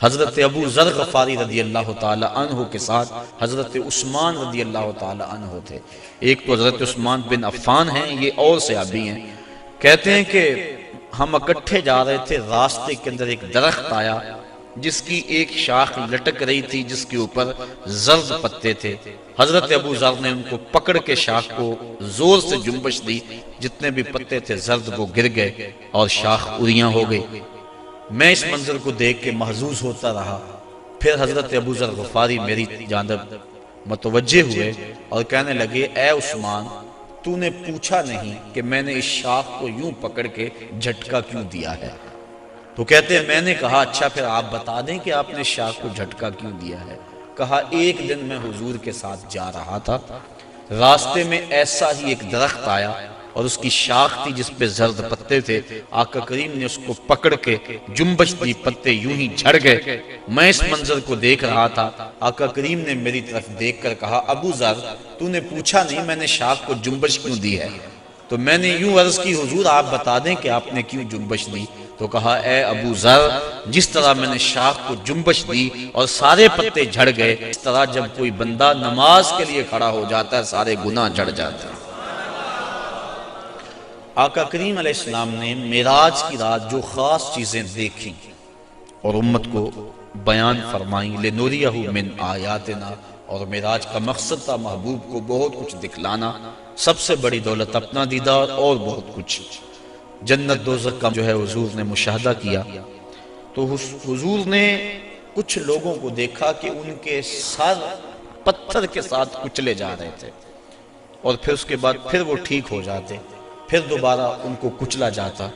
حضرت ابو ذر غفاری رضی اللہ تعالی عنہ کے ساتھ حضرت عثمان رضی اللہ تعالی عنہ تھے۔ ایک تو حضرت عثمان بن عفان ہیں، یہ اور صحابی ہیں۔ کہتے ہیں کہ ہم اکٹھے جا رہے تھے، راستے کے اندر ایک درخت آیا جس کی ایک شاخ لٹک رہی تھی، جس کے اوپر زرد پتے تھے۔ حضرت ابو ذر نے ان کو پکڑ کے شاخ کو زور سے جنبش دی، جتنے بھی پتے تھے زرد وہ گر گئے اور شاخ اریاں ہو گئی۔ میں اس منظر کو دیکھ کے محظوظ ہوتا رہا۔ پھر حضرت ابو ذر غفاری میری جانب متوجہ ہوئے اور کہنے لگے، اے عثمان، تو نے پوچھا نہیں کہ میں نے اس شاخ کو یوں پکڑ کے جھٹکا کیوں دیا ہے؟ تو کہتے ہیں میں نے کہا اچھا پھر آپ بتا دیں کہ آپ نے شاخ کو جھٹکا کیوں دیا ہے۔ کہا ایک دن میں حضور کے ساتھ جا رہا تھا، راستے میں ایسا ہی ایک درخت آیا اور اس کی شاخ تھی جس پہ زرد پتے تھے، آقا کریم نے اس کو پکڑ کے جنبش دی، پتے یوں ہی جھڑ گئے۔ میں اس منظر کو دیکھ رہا تھا، آقا کریم نے میری طرف دیکھ کر کہا، ابو ذر تو نے پوچھا نہیں میں نے شاخ کو جنبش کیوں دی ہے؟ تو میں نے یوں عرض کی، حضور آپ بتا دیں کہ آپ نے کیوں جنبش دی؟ تو کہا اے ابو ذر، جس طرح میں نے شاخ کو جنبش دی اور سارے پتے جھڑ گئے، اس طرح جب کوئی بندہ نماز کے لیے کھڑا ہو جاتا ہے سارے گناہ جھڑ جاتے ہیں۔ آقا کریم علیہ السلام نے معراج کی رات جو خاص چیزیں دیکھیں اور امت کو بیان فرمائیں، لِنُرِيَهُ مِنْ آیاتنا، اور معراج کا مقصد تھا محبوب کو بہت کچھ دکھلانا، سب سے بڑی دولت اپنا دیدار اور بہت کچھ۔ جنت دوزخ کا جو ہے حضور نے مشاہدہ کیا، تو حضور نے کچھ لوگوں کو دیکھا کہ ان کے سر پتھر کے ساتھ کچلے جا رہے تھے، اور پھر اس کے بعد پھر وہ ٹھیک ہو جاتے، پھر دوبارہ ان کو کچلا جاتا۔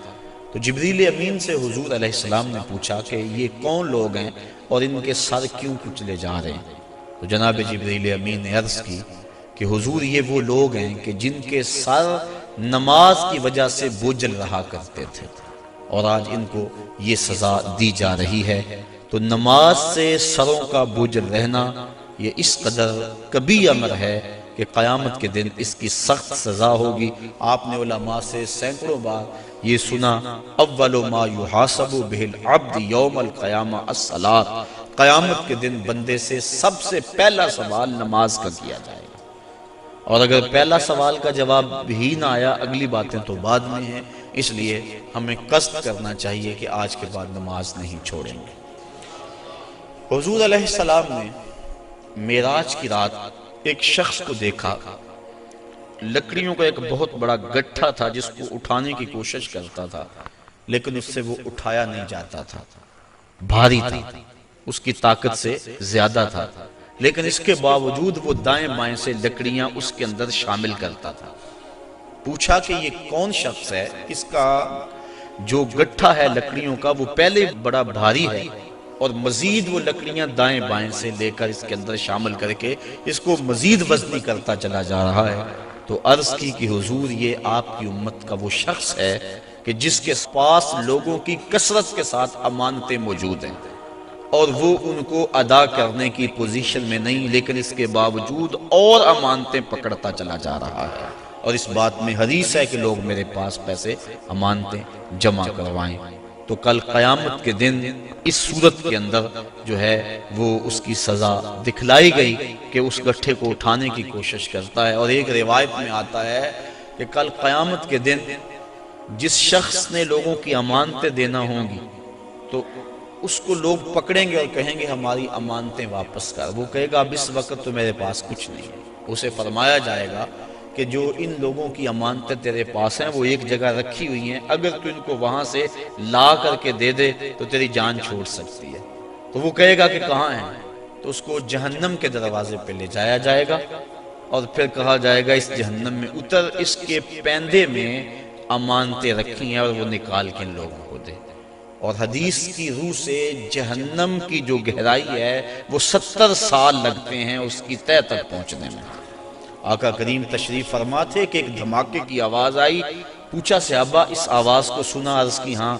تو جبریل امین سے حضور علیہ السلام نے پوچھا کہ یہ کون لوگ ہیں اور ان کے سر کیوں کچلے جا رہے ہیں؟ تو جناب جبریل امین نے عرض کی کہ حضور یہ وہ لوگ ہیں کہ جن کے سر نماز کی وجہ سے بوجھل رہا کرتے تھے، اور آج ان کو یہ سزا دی جا رہی ہے۔ تو نماز سے سروں کا بوجھل رہنا یہ اس قدر کبھی امر ہے کہ قیامت کے دن اس کی سخت سزا ہوگی۔ آپ نے علماء سے سینکڑوں بار یہ سنا، اول ما یحاسب بہ العبد یوم القیامہ الصلاۃ، قیامت کے دن بندے سے سب سے پہلا سوال نماز کا کیا جائے گا، اور اگر پہلا سوال کا جواب بھی نہ آیا اگلی باتیں تو بعد میں ہیں، اس لیے ہمیں قصد کرنا چاہیے کہ آج کے بعد نماز نہیں چھوڑیں گے۔ حضور علیہ السلام نے معراج کی رات ایک شخص کو دیکھا، لکڑیوں کا ایک بہت بڑا گٹھا تھا جس کو اٹھانے کی کوشش کرتا تھا، لیکن اس سے وہ اٹھایا نہیں جاتا تھا، بھاری تھا، اس کی طاقت سے زیادہ تھا، لیکن اس کے باوجود وہ دائیں بائیں سے لکڑیاں اس کے اندر شامل کرتا تھا۔ پوچھا کہ یہ کون شخص ہے؟ اس کا جو گٹھا ہے لکڑیوں کا وہ پہلے بڑا بھاری ہے، اور مزید وہ لکڑیاں دائیں بائیں سے لے کر اس کے اندر شامل کر کے اس کو مزید وزنی کرتا چلا جا رہا ہے۔ تو عرض کی کہ حضور یہ آپ کی امت کا وہ شخص ہے کہ جس کے پاس لوگوں کی کثرت کے ساتھ امانتیں موجود ہیں، اور وہ ان کو ادا کرنے کی پوزیشن میں نہیں، لیکن اس کے باوجود اور امانتیں پکڑتا چلا جا رہا ہے، اور اس بات میں حدیث ہے کہ لوگ میرے پاس پیسے امانتیں جمع کروائیں۔ تو کل قیامت کے دن اس صورت کے اندر جو ہے وہ اس کی سزا دکھلائی گئی کہ اس گٹھے کو اٹھانے کی کوشش کرتا ہے۔ اور ایک روایت میں آتا ہے کہ کل قیامت کے دن جس شخص نے لوگوں کی امانتیں دینا ہوں گی تو اس کو لوگ پکڑیں گے اور کہیں گے ہماری امانتیں واپس کر۔ وہ کہے گا اب اس وقت تو میرے پاس کچھ نہیں ہے۔ اسے فرمایا جائے گا کہ جو ان لوگوں کی امانتیں تیرے پاس ہیں وہ ایک جگہ رکھی ہوئی ہیں، اگر تو ان کو وہاں سے لا کر کے دے دے تو تیری جان چھوڑ سکتی ہے۔ تو وہ کہے گا کہ کہاں ہیں؟ تو اس کو جہنم کے دروازے پہ لے جایا جائے گا، اور پھر کہا جائے گا اس جہنم میں اتر، اس کے پیندے میں امانتیں رکھی ہیں اور وہ نکال کے ان لوگوں کو دے۔ اور حدیث کی روح سے جہنم کی جو گہرائی ہے وہ 70 سال لگتے ہیں اس کی تہہ تک پہنچنے میں۔ آقا کریم تشریف فرما تھے کہ ایک دھماکے کی آواز آئی، پوچھا صحابہ اس آواز کو سنا؟ عرض کی ہاں۔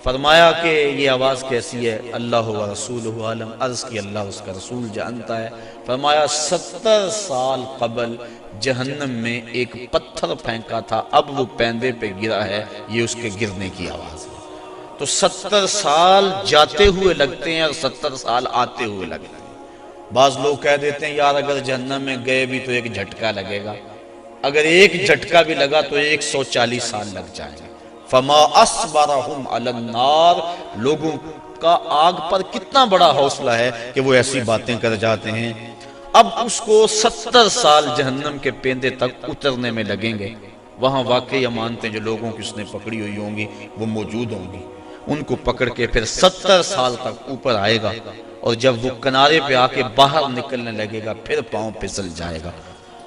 فرمایا کہ یہ آواز کیسی ہے؟ اللہ و رسولہ عالم۔ عرض کی اللہ اس کا رسول جانتا ہے۔ فرمایا 70 سال قبل جہنم میں ایک پتھر پھینکا تھا، اب وہ پیندے پہ گرا ہے، یہ اس کے گرنے کی آواز ہے۔ تو 70 سال جاتے ہوئے لگتے ہیں اور 70 سال آتے ہوئے لگتے ہیں۔ بعض لوگ کہہ دیتے ہیں یار اگر جہنم میں گئے بھی تو ایک جھٹکا لگے گا، اگر ایک جھٹکا بھی لگا تو 140 سال لگ جائیں گے۔ فما اصبرہم علی النار، لوگوں کا آگ پر کتنا بڑا حوصلہ ہے کہ وہ ایسی باتیں کر جاتے ہیں۔ اب اس کو 70 سال جہنم کے پیندے تک اترنے میں لگیں گے۔ وہاں واقعی امانتیں جو لوگوں کی اس نے پکڑی ہوئی ہوں گی وہ موجود ہوں گی، ان کو پکڑ کے پھر 70 سال تک اوپر آئے گا، اور جب وہ کنارے پہ آ کے باہر نکلنے لگے گا پھر پاؤں پھسل جائے گا،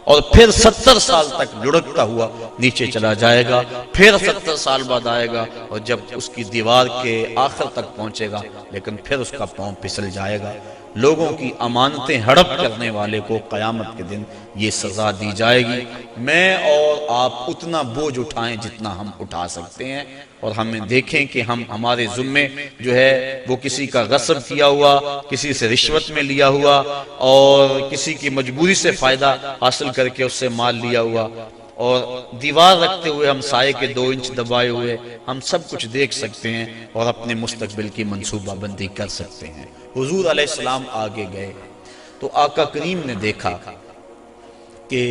اور پھر 70 سال تک لڑکتا ہوا نیچے چلا جائے گا، پھر 70 سال بعد آئے گا، اور جب اس کی دیوار کے آخر تک پہنچے گا لیکن پھر اس کا پاؤں پھسل جائے گا۔ لوگوں کی امانتیں ہڑپ کرنے والے کو قیامت کے دن یہ سزا دی جائے گی۔ میں اور آپ اتنا بوجھ اٹھائیں جتنا ہم اٹھا سکتے ہیں، اور ہمیں دیکھیں کہ ہم ہمارے ذمے جو ہے وہ کسی کا غصب کیا ہوا، کسی سے رشوت میں لیا ہوا، اور کسی کی مجبوری سے فائدہ حاصل کر کے اس سے مال لیا ہوا، اور دیوار رکھتے ہوئے ہم سائے کے 2 انچ دبائے ہوئے، ہم سب کچھ دیکھ سکتے ہیں اور اپنے مستقبل کی منصوبہ بندی کر سکتے ہیں۔ حضور علیہ السلام آگے گئے تو آقا کریم نے دیکھا کہ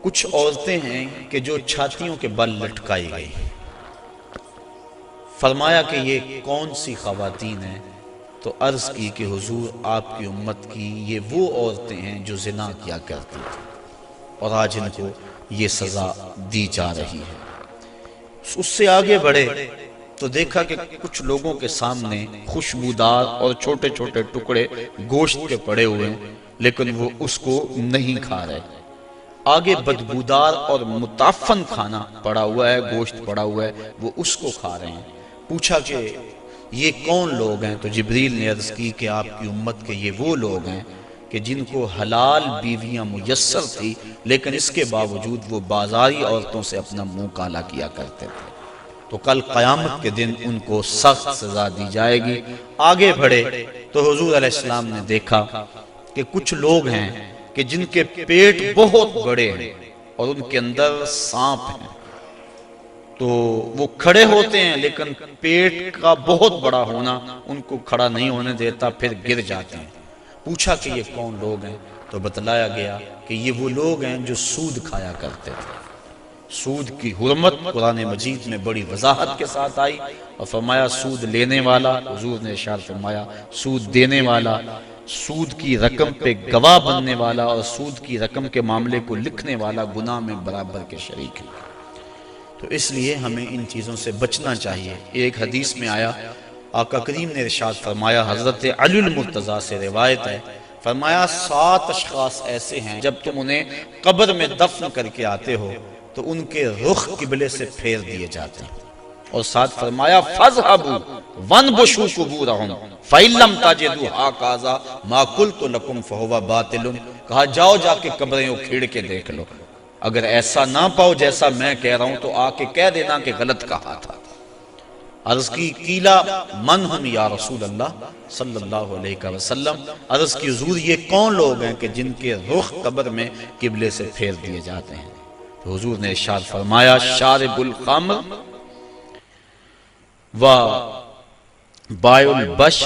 کچھ عورتیں ہیں کہ جو چھاتیوں کے بل لٹکائی گئی۔ فرمایا کہ یہ کون سی خواتین ہیں؟ تو عرض کی کہ حضور آپ کی امت کی یہ وہ عورتیں ہیں جو زنا کیا کرتی تھیں، اور آج ان کو یہ سزا دی جا رہی ہے۔ اس سے آگے بڑھے تو دیکھا کہ کچھ لوگوں کے سامنے خوشبودار اور چھوٹے چھوٹے ٹکڑے گوشت کے پڑے ہوئے ہیں، لیکن وہ اس کو نہیں کھا رہے۔ آگے بدبودار اور متعفن کھانا پڑا ہوا ہے، گوشت پڑا ہوا ہے، وہ اس کو کھا رہے ہیں۔ پوچھا کہ یہ کون لوگ ہیں؟ تو جبریل نے عرض کی کہ آپ کی امت کے یہ وہ لوگ ہیں کہ جن کو حلال بیویاں میسر تھی، لیکن اس کے باوجود وہ بازاری عورتوں سے اپنا منہ کالا کیا کرتے تھے۔ تو کل قیامت کے دن ان کو سخت سزا دی جائے گی۔ آگے بڑھے تو حضور علیہ السلام نے دیکھا کہ کچھ لوگ ہیں کہ جن کے پیٹ بہت بڑے ہیں اور ان کے اندر سانپ ہیں، تو وہ کھڑے ہوتے ہیں لیکن پیٹ کا بہت بڑا ہونا ان کو کھڑا نہیں ہونے دیتا، پھر گر جاتے ہیں۔ پوچھا کہ یہ کون لوگ ہیں؟ تو بتلایا گیا کہ یہ وہ لوگ ہیں جو سود کھایا کرتے تھے۔ سود کی حرمت قرآن مجید میں بڑی وضاحت کے ساتھ آئی، اور فرمایا سود لینے والا، حضور نے ارشاد فرمایا سود دینے والا، سود کی رقم پہ گواہ بننے والا اور سود کی رقم کے معاملے کو لکھنے والا گناہ میں برابر کے شریک ہے۔ تو اس لیے ہمیں ان چیزوں سے بچنا چاہیے۔ ایک حدیث میں آیا، آقا کریم نے ارشاد فرمایا، حضرت علی المرتضیٰ سے روایت ہے، فرمایا 7 اشخاص ایسے ہیں جب تم انہیں قبر میں دفن کر کے آتے ہو تو ان کے رخ قبلے سے پھیر دیے جاتے ہیں، اور ساتھ فرمایا فَاذْهَبُوا وَانْبُشُوا قُبُورَهُمْ فَإِن لَّمْ تَجِدُوا هَٰكَذَا مَا قُلْتُ لَكُمْ فَهُوَ بَاطِلٌ، کہا جاؤ جا کے قبریں اکھیڑ کے دیکھ لو، اگر ایسا نہ پاؤ جیسا میں کہہ رہا ہوں تو آ کے کہہ دینا کہ غلط کہا تھا۔ عرض کی قیلا من ہم یا رسول اللہ صلی اللہ علیہ وسلم، عرض کی حضور یہ کون لوگ ہیں کہ جن کے رخ قبر میں قبلے سے پھیر دیے جاتے ہیں؟ تو حضور نے ارشاد فرمایا شارب الخمر و بائع البش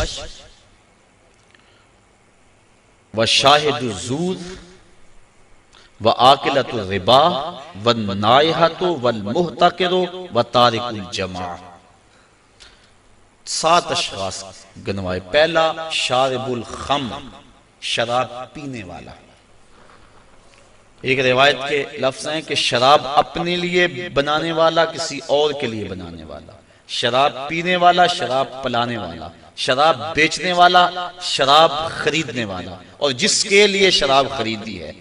و شاہد الزور و آکلۃ الربا والنائحۃ والمحتقر و تارک الجماع۔ 7 اشخاص گنوائے۔ پہلا شارب الخمر، شراب پینے والا۔ ایک روایت کے لفظ ہیں کہ شراب اپنے لیے بنانے والا، کسی اور کے لیے بنانے والا، شراب پینے والا، شراب پلانے والا، شراب بیچنے والا، شراب خریدنے والا، اور جس کے لیے شراب خریدی ہے